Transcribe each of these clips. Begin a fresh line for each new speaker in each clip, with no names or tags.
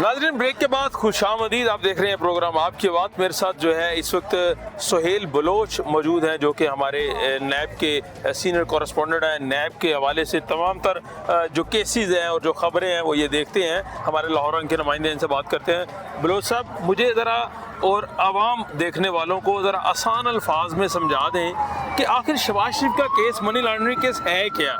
नाज़रीन, ब्रेक के बाद खुशामदीद। आप देख रहे हैं प्रोग्राम आपकी बात। मेरे साथ जो है इस वक्त सुहेल बलोच मौजूद हैं, जो कि हमारे नैब के सीनियर कॉरेस्पॉन्डेंट हैं। नैब के हवाले से तमाम तर जो केसेस हैं और जो ख़बरें हैं वो ये देखते हैं। हमारे लाहौर रंग के नुमाइंदे इनसे बात करते हैं। बलोच साहब, मुझे ज़रा और आवाम देखने वालों को ज़रा आसान अल्फाज में समझा दें कि आखिर शहबाज शरीफ का केस मनी लॉन्ड्रिंग केस है क्या,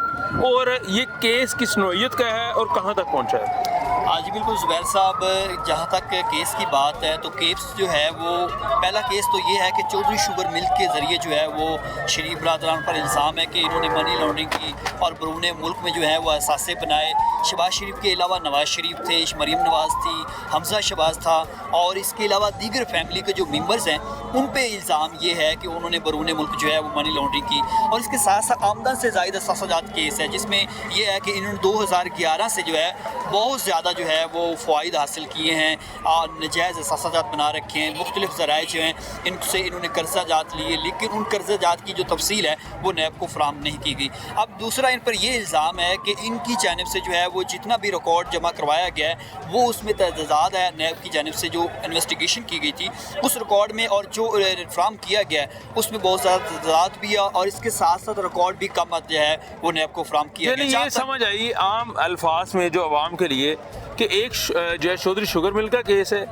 और ये केस किस नौइयत का है और कहाँ तक पहुँचा है।
जी बिल्कुल ज़ुबैर साहब, जहाँ तक केस की बात है तो केस जो है वो पहला केस तो ये है कि चौधरी शुगर मिल्क के ज़रिए जो है वो शरीफ बरादरान पर इल्ज़ाम है कि इन्होंने मनी लॉन्ड्रिंग की और बैरून मुल्क में जो है वो असासे बनाए। शहबाज शरीफ के अलावा नवाज़ शरीफ थे, मरीम नवाज़ थी, हमज़ा शहबाज था, और इसके अलावा दीगर फैमिली के जो मेम्बर्स हैं उन पे इल्ज़ाम ये है कि उन्होंने बैरून मुल्क जो है वो मनी लॉन्ड्रिंग की। और इसके साथ साथ आमदन से ज़ायद असासाजात केस है, जिसमें यह है कि इन्होंने 2011 से जो है बहुत ज़्यादा जो है वो फ़ायदा हासिल किए हैं और नजायज़ असासाजात बना रखे हैं। मुख्तलिफ ज़राए जो हैं इनसे इन्होंने कर्जा जात लिए, लेकिन उन कर्जा जात की जो तफसील है वो नैब को फराहम नहीं की गई। अब दूसरा इन पर यह इल्ज़ाम है कि इनकी जानिब से जो है वो जितना भी रिकॉर्ड जमा करवाया गया है वो उसमें तजाद है। नैब की जानिब से जो इन्वेस्टिगेशन की गई थी उस रिकॉर्ड में और जो फराहम किया गया है उसमें बहुत ज़्यादा तजाद भी है, और इसके साथ साथ रिकॉर्ड भी कम जो है वो नैब को फराहम किया गया।
ये समझ आई आम अल्फाज में जो अवाम के लिए कि एक जो है चौधरी शुगर मिल का केस है,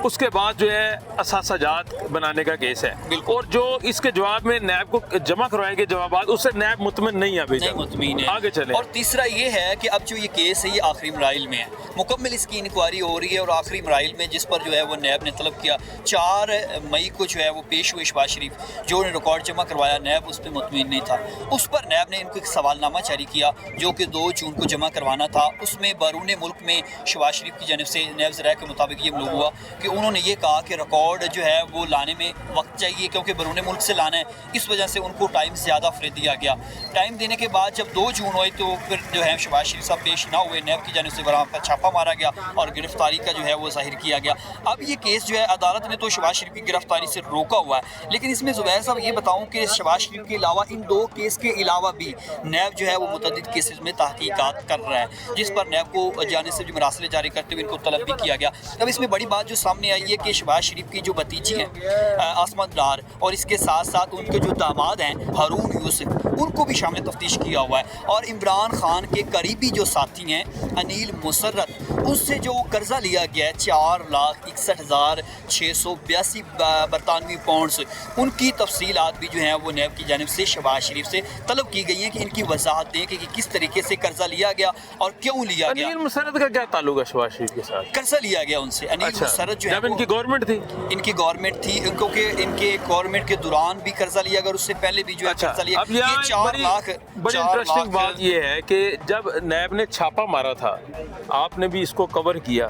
उसके बाद जो है असासाजात बनाने का केस है, और जो इसके जवाब में नैब को जमा करवाएंगे जवाबात, उससे नैब मुतमिन नहीं है अभी तक।
मुतमिन है।
आगे चले।
और तीसरा ये है कि अब जो ये केस है ये आखिरी मराइल में है, मुकम्मल इसकी इंक्वायरी हो रही है और आखिरी मराइल में जिस पर जो है वो नैब ने तलब किया 4 मई को जो है वो पेश हुए शहबाज शरीफ, जो उन्हें रिकॉर्ड जमा करवाया नैब उस पर मुतमिन नहीं था। उस पर नैब ने इनको एक सवालनामा जारी किया जो कि 2 जून को जमा करवाना था। उसमें बैरून मुल्क में शहबाज शरीफ की जानिब से नैब ज़राए के मुताबिक ये मालूम हुआ कि उन्होंने ये कहा कि रिकॉर्ड जो है वो लाने में वक्त चाहिए, क्योंकि बैरून मुल्क से लाना है, इस वजह से उनको टाइम ज़्यादा फ्री दिया गया। टाइम देने के बाद जब 2 जून हुई तो फिर जो है शहबाज शरीफ साहब पेश ना हुए, नैब की जानिब से वहाँ पर छापा मारा गया और गिरफ्तारी का जो है वो जाहिर किया गया। अब ये केस जो है अदालत ने तो शहबाज शरीफ की गिरफ्तारी से रोका हुआ है, लेकिन इसमें ज़ुबैर साहब ये बताऊँ कि शहबाज शरीफ के अलावा इन 2 केस के अलावा भी नैब जो है वो मुतअद्दिद केसेस में तहकीकात कर रहा है, जिस पर नैब को जाने से जो मरासले जारी करते हुए इनको तलब भी किया गया। अब इसमें बड़ी बात जो सामने आई है कि शहबाज शरीफ की जो भतीजी हैं आसमा डार, और इसके साथ साथ उनके जो दामाद हैं हारून यूसुफ, उनको भी शामिल तफ्तीश किया हुआ है। और इमरान खान के करीबी जो साथी हैं अनिल मुसर्रत, उससे जो कर्जा लिया गया है 4,61,682 बरतानवी पाउंड्स, उनकी तफसीलात भी जो हैं वो नैब की जानिब से शहबाज शरीफ से तलब की गई हैं कि इनकी वजाहत दें कि किस तरीके से कर्जा लिया गया और क्यों लिया गया।
अनिल मुसर्रत का क्या ताल्लुक है शहबाज शरीफ के साथ?
कर्जा लिया गया उनसे। अनिल मुसर्रत जो है
इनकी गवर्नमेंट थी,
इनकी गवर्नमेंट थी, क्योंकि इनके गवर्नमेंट के दौरान भी कर्जा लिया गया और उससे पहले भी जो है कर्जा लिया।
अब ये
4 लाख।
बड़ी इंटरेस्टिंग बात ये है कि जब नैब ने छापा मारा था, आपने भी इसको कवर किया,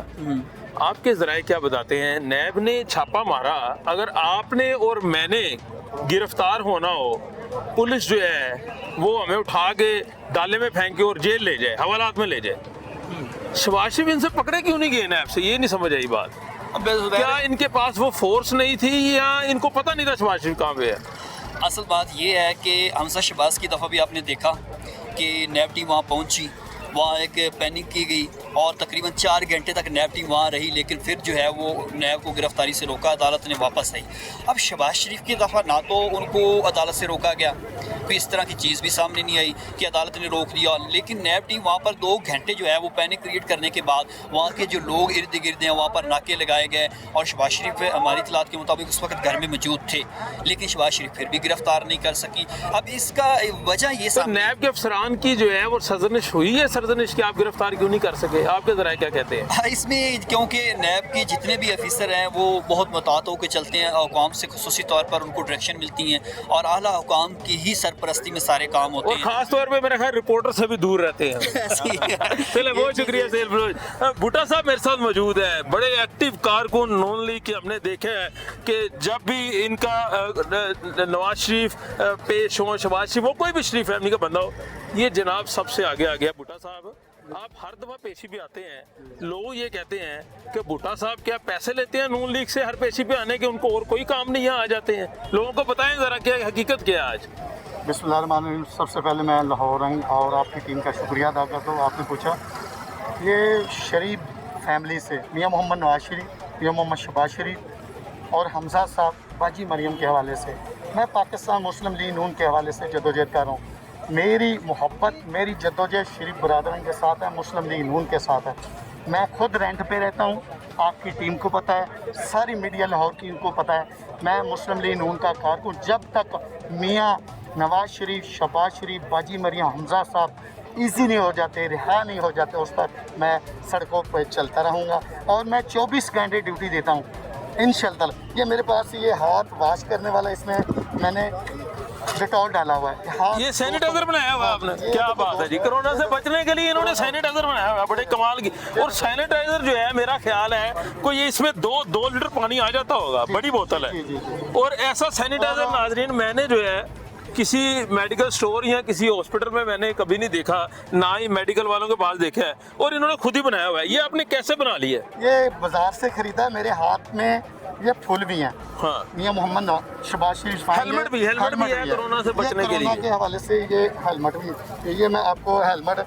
आपके ज़राए क्या बताते हैं? नैब ने छापा मारा, अगर आपने और मैंने गिरफ्तार होना हो, पुलिस जो है वो हमें उठा के डाले में फेंक के और जेल ले जाए, हवालात में ले जाए। शहबाज शरीफ इनसे पकड़े क्यों नहीं गए नैब से? ये नहीं समझ आई बात। क्या इनके पास वो फोर्स नहीं थी या इनको पता नहीं था शहबाज शरीफ कहाँ पे है?
असल बात ये है कि हमजा शहबाज की दफ़ा भी आपने देखा कि नैब टीम वहाँ पहुँची, वहाँ एक पैनिक की गई और तकरीबन 4 घंटे तक नैब टीम वहाँ रही, लेकिन फिर जो है वो नैब को गिरफ्तारी से रोका, अदालत ने वापस आई। अब शहबाज शरीफ की दफ़ा ना तो उनको अदालत से रोका गया, कोई इस तरह की चीज़ भी सामने नहीं आई कि अदालत ने रोक दिया, लेकिन नैब टीम वहाँ पर 2 घंटे जो है वो पैनिक क्रिएट करने के बाद वहाँ के जो लोग इर्द गिर्द हैं वहाँ पर नाके लगाए गए, और शहबाज शरीफ हमारी इतलात के मुताबिक उस वक्त घर में मौजूद थे, लेकिन शहबाज शरीफ फिर भी गिरफ्तार नहीं कर सकी। अब इसका वजह ये सब
नैब के अफसरान की जो है वो सरजनिश हुई है, सरजनिश की आप गिरफ्तार क्यों नहीं कर सके? आपके ज़राए क्या कहते हैं?
इसमें क्योंकि नैब के जितने भी अफसर हैं वो बहुत मुतात होकर चलते हैं, हुकाम से खुसूसी तौर पर उनको डायरेक्शन मिलती हैं और आला हुकाम की ही सरपरस्ती में सारे काम होते हैं,
और खास तौर पे मेरा ख्याल रिपोर्टर से भी दूर रहते हैं। चले, बहुत शुक्रिया सेल बलोच। भुट्टा साहब मेरे साथ मौजूद है, बड़े एक्टिव कारकुन नून लीग के। हमने देखा है कि जब भी इनका नवाज शरीफ पेश हो, शहबाज शरीफ हो, कोई भी शरीफ फैमिली का बंदा हो, ये जनाब सबसे आगे आ गया। भुट्टा साहब, आप हर दफ़ा पेशी भी आते हैं, लोग ये कहते हैं कि भुट्टा साहब क्या पैसे लेते हैं नून लीग से हर पेशी पे आने के? उनको और कोई काम नहीं, यहाँ आ जाते हैं। लोगों को बताएं ज़रा क्या हकीकत क्या है आज?
बिस्मिल्लाहिर्रहमानिर्रहीम। सबसे पहले मैं लाहौर रंग और आपकी टीम का शुक्रिया अदा करता हूँ। आपने पूछा, ये शरीफ फैमिली से, मियाँ मोहम्मद नवाज शरीफ, मियाँ मोहम्मद शहबाज शरीफ और हमजा साहब बाजी मरियम के हवाले से, मैं पाकिस्तान मुस्लिम लीग नून के हवाले से जदोजहद कर रहा हूँ। मेरी मोहब्बत, मेरी जदोजहद शरीफ बरादरान के साथ है, मुस्लिम लीग नून के साथ है। मैं खुद रेंट पे रहता हूँ, आपकी टीम को पता है, सारी मीडिया लाहौर की इनको पता है, मैं मुस्लिम लीग नून का कारकुन। जब तक मियाँ नवाज शरीफ, शहबाज शरीफ, बाजी मरियम, हमजा साहब ईजी नहीं हो जाते, रिहा नहीं हो जाते, उस पर मैं सड़कों पर चलता रहूँगा और मैं 24 घंटे ड्यूटी देता हूँ इंशाअल्लाह। ये मेरे पास ये हाथ वॉश करने वाला, इसमें मैंने डेटॉल डाला हुआ है। हाथ
ये सैनिटाइजर बनाया हुआ है आपने, क्या बात है जी। कोरोना से बचने के लिए इन्होंने सैनिटाइजर बनाया हुआ है, बड़े कमाल की। और सैनिटाइजर जो है, मेरा ख्याल है कोई ये इसमें 2 लीटर पानी आ जाता होगा, बड़ी बोतल है। और ऐसा सैनिटाइजर नाजरीन मैंने जो है किसी मेडिकल स्टोर या किसी हॉस्पिटल में मैंने कभी नहीं देखा, ना ही मेडिकल वालों के पास देखा है, और इन्होंने खुद ही बनाया हुआ है। ये आपने कैसे बना लिया है?
ये बाजार से खरीदा, मेरे हाथ में ये फूल भी हैं।
हाँ,
मियाँ मोहम्मद शहबाज शरीफ,
हेलमेट भी है कोरोना से बचने के लिए।
कोरोना के हवाले से ये हेलमेट भी, ये मैं आपको हेलमेट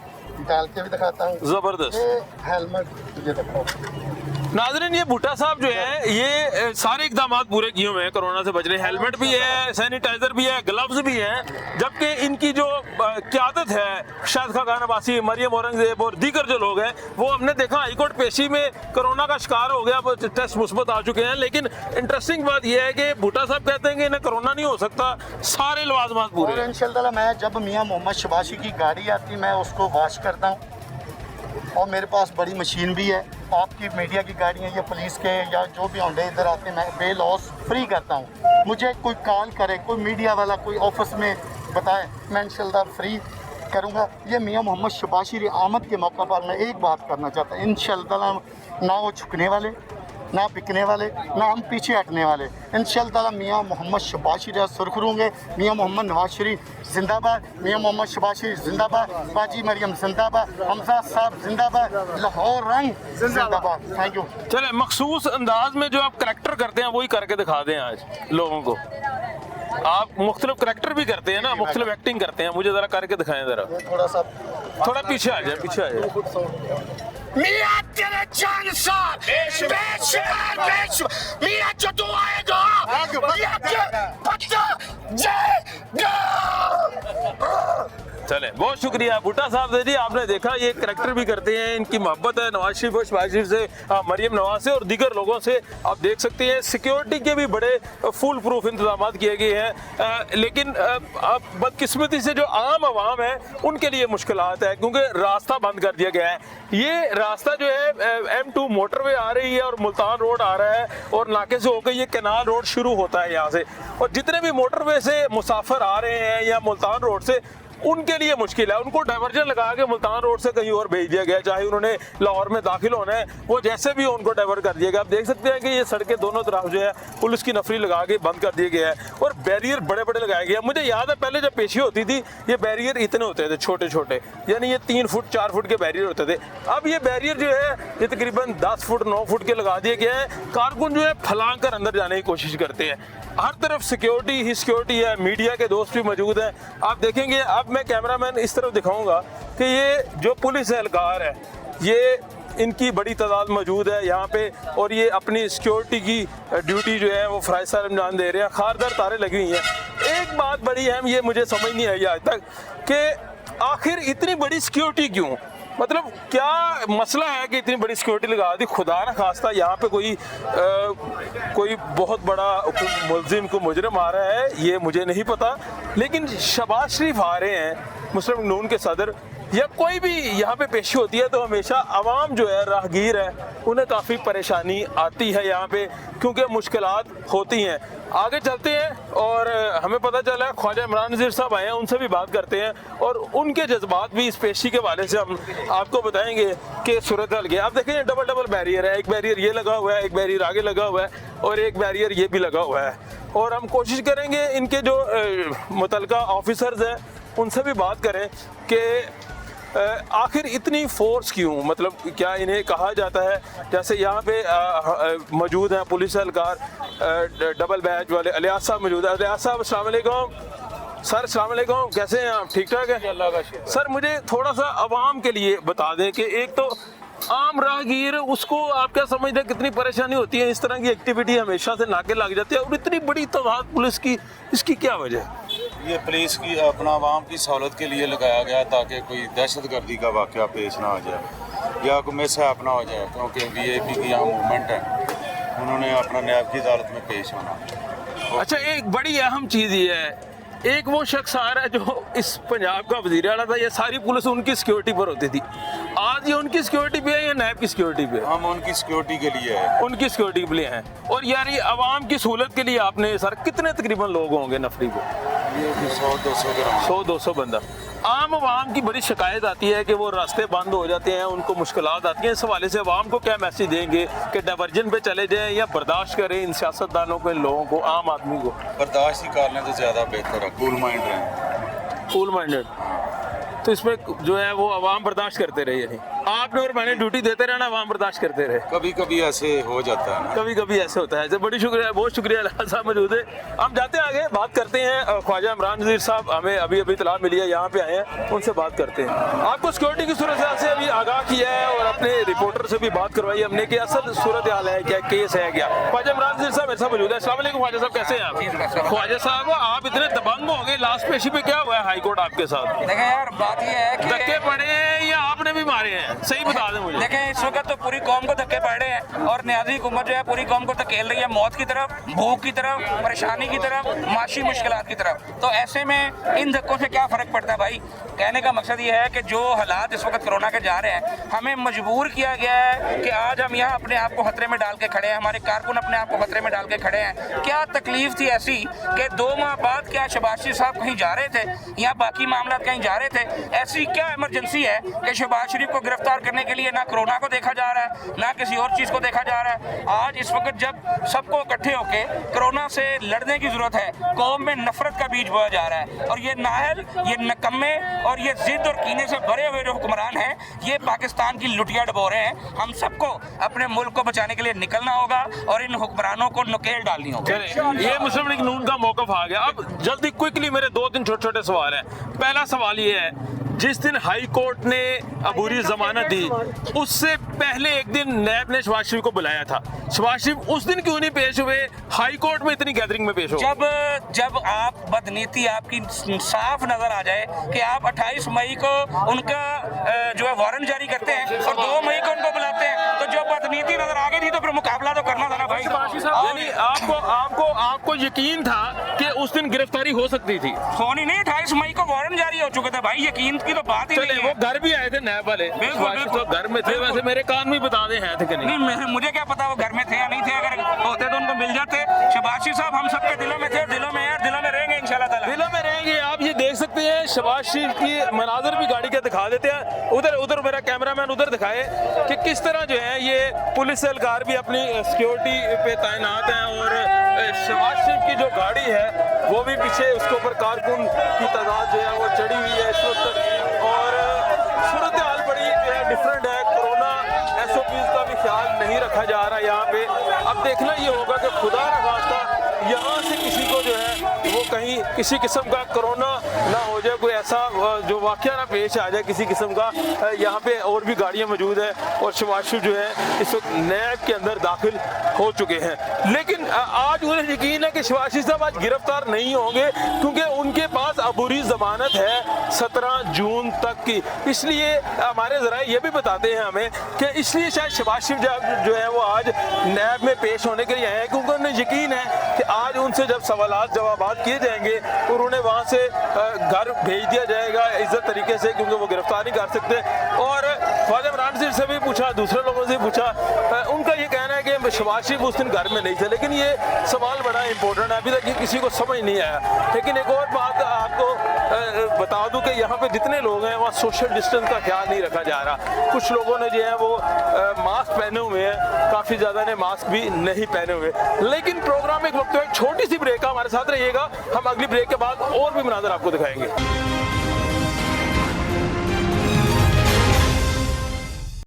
डाल के भी दिखाता हूँ।
जबरदस्त
ये हेलमेट, ये देखो
नाज़रीन, ये भुट्टा साहब जो है ये सारे इकदाम पूरे किए हुए हैं कोरोना से बचने। हेलमेट भी है, सैनिटाइजर भी है, ग्लव्स भी हैं। जबकि इनकी जो क़यादत है, शाहिद खान अब्बासी, मरियम औरंगजेब और दीगर जो लोग हैं, वो हमने देखा हाईकोर्ट पेशी में कोरोना का शिकार हो गया, टेस्ट मुस्बत आ चुके हैं। लेकिन इंटरेस्टिंग बात यह है कि भुट्टा साहब कहते हैं कि इन्हें कोरोना नहीं हो सकता, सारे लवाजमात पूरे।
और इंशाअल्लाह मैं जब मियाँ मोहम्मद शहबाजी की गाड़ी आती, मैं उसको वॉश करता हूँ और मेरे पास बड़ी मशीन भी है। आपकी मीडिया की गाड़ियाँ या पुलिस के या जो भी होंडे इधर आते हैं, मैं बे लॉस फ्री करता हूँ। मुझे कोई कॉल करे, कोई मीडिया वाला कोई ऑफिस में बताए, मैं इंशाअल्लाह फ्री करूँगा। ये मियाँ मोहम्मद शहबाज शरीफ आमद के मौका पर मैं एक बात करना चाहता हूँ, इंशाअल्लाह ना वो झुकने वाले, ना बिकने वाले, ना हम पीछे हटने वाले। इंशाअल्लाह मियाँ मोहम्मद शहबाज शरीफ सुरखरू होंगे। मियाँ मोहम्मद नवाज शरीफ जिंदाबाद, मियाँ मोहम्मद शहबाज शरीफ जिंदाबाद, बाजी मरियम जिंदाबाद, हमजा साहब जिंदाबाद, लाहौर रंग जिंदाबाद। Thank you.
चले, मखसूस अंदाज में जो आप करैक्टर करते हैं वही करके दिखा दें आज लोगों को। आप मुख्तलिफ करैक्टर भी करते हैं ना, मुख्तलिफ एक्टिंग करते हैं, मुझे जरा करके दिखाएं जरा। थोड़ा पीछे आ जाए, पीछे आ जाए।
मियां तेरे जान साहब मियां जो तू आएगा मियां के पत्ता जाएगा।
चले, बहुत शुक्रिया भुट्टा साहब से जी। आपने देखा ये करैक्टर भी करते हैं, इनकी मोहब्बत है नवाज शरीफ और शहबाज शरीफ से, मरियम नवाज से और दीगर लोगों से। आप देख सकते हैं सिक्योरिटी के भी बड़े फुल प्रूफ इंतजाम किए गए हैं। लेकिन अब बदकिस्मती से जो आम आवाम है उनके लिए मुश्किलात है, क्योंकि रास्ता बंद कर दिया गया है। ये रास्ता जो है M2 मोटरवे आ रही है और मुल्तान रोड आ रहा है, और नाके से होकर ये कैनाल रोड शुरू होता है यहाँ से। और जितने भी मोटरवे से मुसाफिर आ रहे हैं या मुल्तान रोड से, उनके लिए मुश्किल है। उनको डाइवर्जन लगा के मुल्तान रोड से कहीं और भेज दिया गया, चाहे उन्होंने लाहौर में दाखिल होना है, वो जैसे भी उनको डाइवर्ट कर दिया गया। आप देख सकते हैं कि ये सड़कें दोनों तरफ जो है पुलिस की नफरी लगा के बंद कर दिया गया है, और बैरियर बड़े बड़े लगाए गए हैं। मुझे याद है पहले जब पेशी होती थी ये बैरियर इतने होते थे, छोटे छोटे, यानी ये 3 फुट 4 फुट के बैरियर होते थे। अब ये बैरियर जो है ये तकरीबन 10 फुट 9 फुट के लगा दिए गए हैं। कारकुन जो है फलांग कर अंदर जाने की कोशिश करते हैं। हर तरफ सिक्योरिटी ही सिक्योरिटी है, मीडिया के दोस्त भी मौजूद हैं। आप देखेंगे, अब मैं कैमरामैन इस तरफ दिखाऊंगा कि ये जो पुलिस एहलकार है, ये इनकी बड़ी तादाद मौजूद है यहाँ पे, और ये अपनी सिक्योरिटी की ड्यूटी जो है वो फराइज साहब अंजाम दे रहे हैं। खारदार तारें लगी हुई हैं। एक बात बड़ी अहम ये मुझे समझ नहीं आई आज तक कि आखिर इतनी बड़ी सिक्योरिटी क्यों, मतलब क्या मसला है कि इतनी बड़ी सिक्योरिटी लगा दी। खुदा न खास्ता यहाँ पे कोई बहुत बड़ा मुलजिम को मुजरिम आ रहा है, ये मुझे नहीं पता, लेकिन शहबाज शरीफ आ रहे हैं, मुस्लिम नून के सदर, या कोई भी यहाँ पे पेशी होती है तो हमेशा आवाम जो है राहगीर है, उन्हें काफ़ी परेशानी आती है यहाँ पे, क्योंकि मुश्किलात होती हैं। आगे चलते हैं और हमें पता चला है ख्वाजा इमरान नज़ीर साहब आए हैं, उनसे भी बात करते हैं और उनके जज्बात भी इस पेशी के हवाले से हम आपको बताएंगे कि सूरत हाल क्या। आप देखें डबल बैरियर है, एक बैरियर ये लगा हुआ है, एक बैरियर आगे लगा हुआ है और एक बैरियर ये भी लगा हुआ है। और हम कोशिश करेंगे इनके जो मुतलका ऑफिसर्स हैं उनसे भी बात करें कि आखिर इतनी फोर्स क्यों, मतलब क्या इन्हें कहा जाता है, जैसे यहाँ पे मौजूद हैं पुलिस एहलकार डबल बैच वाले, अलियास साहब मौजूद है। अलियास साहब अस्सलाम वालेकुम। सर अस्सलाम वालेकुम, कैसे हैं आप? ठीक ठाक है, अल्लाह का शुक्र। सर मुझे थोड़ा सा आवाम के लिए बता दें कि एक तो आम राहगीर उसको आप क्या समझते हैं कितनी परेशानी होती है? इस तरह की एक्टिविटी हमेशा से नाके लग जाती है और इतनी बड़ी तादाद पुलिस की, इसकी क्या वजह है?
ये पुलिस की अपना आवाम की सहूलत के लिए लगाया गया ताकि कोई दहशतगर्दी का वाक़या पेश ना हो जाए या कोई मिसहैप ना हो जाए, क्योंकि वीआईपी की यहाँ मूवमेंट है, उन्होंने अपना नैब की अदालत में पेश होना।
अच्छा, एक बड़ी अहम चीज़ ये है, एक वो शख्स आ रहा है जो इस पंजाब का वज़ीर आला था, ये सारी पुलिस उनकी सिक्योरिटी पर होती थी, आज ये उनकी सिक्योरिटी पे है या नैब की सिक्योरिटी पे है?
हम उनकी सिक्योरिटी के लिए है।
उनकी सिक्योरिटी के लिए हैं। और यार ये आवाम की सहूलत के लिए आपने सर कितने तकरीबन लोग होंगे नफरी पे?
ये 100-200 ग्राम
100-200 बंदा। आम आवाम की बड़ी शिकायत आती है कि वो रास्ते बंद हो जाते हैं, उनको मुश्किलात आती हैं। इस हवाले से आवाम को क्या मैसेज देंगे कि डाइवर्जन पे चले जाएं या बर्दाश्त करें इन सियासतदानों को, इन लोगों को, आम आदमी को?
बर्दाश्त ही कर लें तो ज़्यादा बेहतर है, कूल माइंड रहें।
कूल माइंडेड, तो इसमें जो है वो आवाम बर्दाश्त करते रहे, यानी आपने और मैंने ड्यूटी देते रहना, आवाम बर्दाश्त करते रहे।
कभी कभी ऐसे हो जाता है ना,
कभी कभी ऐसे होता है। बड़ी शुक्रिया, बहुत शुक्रिया अल्लाह साहब मौजूद है। हम जाते हैं आगे, बात करते हैं ख्वाजा इमरान नज़ीर साहब, हमें अभी अभी इत्तला मिली है, यहाँ पे आए हैं, उनसे बात करते हैं। आपको सिक्योरिटी की सूरत हाल से अभी आगाह किया है और अपने रिपोर्टर से भी बात करवाई हमने कि असल सूरत हाल है क्या, केस है क्या। ख्वाजा इमरान नज़ीर साहब मेरे साथ मौजूद है। अस्सलाम वालेकुम ख्वाजा साहब, कैसे हैं आप? ख्वाजा साहब आप इतने दबंग हो गए, लास्ट पेशी पे क्या हुआ है हाई कोर्ट आपके साथ?
देखें यार, बात ये है कि
धक्के पड़े हैं या आपने भी मारे हैं, सही बता दें मुझे।
देखें इस वक्त तो पूरी कौम को धक्के पड़ रहे हैं और न्याजी हुकूमत जो है पूरी कौम को धकेल रही है मौत की तरफ, भूख की तरफ, परेशानी की तरफ, माशी मुश्किलात की तरफ। तो ऐसे में इन धक्कों से क्या फ़र्क पड़ता है भाई? कहने का मकसद ये है कि जो हालात इस वक्त कोरोना के जा रहे हैं, हमें मजबूर किया गया है कि आज हम यहाँ अपने आप को खतरे में डाल के खड़े हैं, हमारे कारकुन अपने आप को खतरे में डाल के खड़े हैं। क्या तकलीफ थी ऐसी कि 2 माह बाद क्या शहबाज शरीफ साहब कहीं जा रहे थे या बाकी मामला कहीं जा रहे थे? ऐसी क्या इमरजेंसी है कि शहबाज शरीफ को गिरफ्तार करने के लिए ना कोरोना को देखा जा रहा है, ना किसी और चीज़ को देखा जा रहा है? आज इस वक्त जब सबको इकट्ठे होके कोरोना से लड़ने की ज़रूरत है, कौम में नफरत का बीज बोया जा रहा है और ये नाहल, ये नकम्मे और ये जिद और कीने से भरे हुए जो हुक्मरान हैं, ये पाकिस्तान की लुटिया डबो रहे हैं। हम सबको अपने मुल्क को बचाने के लिए निकलना होगा और इन हुक्मरानों को नकेल डालनी होगी।
ये मुस्लिम लीग नून का मौक़िफ़ आ गया। अब जल्दी क्विकली मेरे 2-3 छोटे-छोटे सवाल हैं। पहला सवाल ये है, जिस दिन हाई कोर्ट ने अबूरी जमानत दी, उससे पहले एक दिन नैब ने शहबाज शरीफ को बुलाया था। शहबाज शरीफ उस दिन क्यों नहीं पेश हुए, हाई कोर्ट में इतनी गैदरिंग में पेश हो?
जब आप बदनीति आपकी साफ नजर आ जाए कि आप 28 मई को उनका जो है वारंट जारी करते हैं और 2 मई को उनको बुलाते हैं, तो जो बदनीति नजर आ गई थी तो फिर मुकाबला तो करना था ना भाई।
यानी आपको यकीन था कि उस दिन गिरफ्तारी हो सकती थी?
होनी नहीं, 28 मई को वारंट जारी हो चुके थे भाई, यकीन की तो बात ही नहीं है।
वो घर भी आए थे नैब वाले, तो घर में थे, वैसे मेरे कान में बता दे हैं थे कि नहीं?
मुझे क्या पता वो घर में थे या नहीं थे, अगर होते तो उनको मिल जाते। शहबाज शरीफ साहब हम सबके दिलों में थे, दिलों में यार, दिलों में रहेंगे इंशाल्लाह ताला।
दिलों में रहेंगे। आप ये देख सकते हैं शहबाज शरीफ की मनाजर भी गाड़ी के दिखा देते हैं, उधर मेरा कैमरामैन उधर दिखाए कि किस तरह जो है ये पुलिस एहलकार भी अपनी सिक्योरिटी पे तैनात हैं और शहबाज शरीफ की जो गाड़ी है वो भी पीछे, उसके ऊपर कारकुन की तादाद जो है वो चढ़ी हुई है इस वक्त। और सूरत हाल बड़ी डिफरेंट है, कोरोना SOPs का भी ख्याल नहीं रखा जा रहा यहाँ पे। अब देखना ये होगा कि खुदा न खास्ता यहाँ से किसी को जो है वो कहीं किसी किस्म का कोरोना ना हो जाए, कोई ऐसा जो वाक़या ना पेश आ जाए किसी किस्म का। यहाँ पे और भी गाड़ियाँ मौजूद हैं और शहबाज शरीफ जो है इस वक्त नैब के अंदर दाखिल हो चुके हैं। लेकिन आज उन्हें यकीन है कि शहबाज शरीफ साहब आज गिरफ्तार नहीं होंगे क्योंकि उनके पास अबूरी जमानत है 17 जून तक की। इसलिए हमारे ज़रा ये भी बताते हैं हमें कि इसलिए शायद शहबाज शरीफ जो है वो आज नैब में पेश होने के लिए आए हैं, क्योंकि उन्हें यकीन है कि आज उनसे जब सवालात जवाबात किए जाएंगे और उन्हें वहाँ से घर भेज दिया जाएगा इज्जत तरीके से, क्योंकि वो गिरफ्तार नहीं कर सकते। और ख्वाजा इमरान नज़ीर से भी पूछा, दूसरे लोगों से पूछा, उनका ये कहना है कि शहबाज शरीफ उस दिन घर में नहीं थे। लेकिन ये सवाल बड़ा इंपॉर्टेंट है, अभी तक ये किसी को समझ नहीं आया। लेकिन एक और बात आपको बता दूं कि यहाँ पे जितने लोग हैं वहाँ सोशल डिस्टेंस का ख्याल नहीं रखा जा रहा। कुछ लोगों ने जो है वो मास्क पहने हुए हैं, काफ़ी ज़्यादा ने मास्क भी नहीं पहने हुए। लेकिन प्रोग्राम एक वक्त छोटी सी ब्रेक का, हमारे साथ रहिएगा, हम अगली ब्रेक के बाद और भी मनाज़र आपको दिखाएंगे।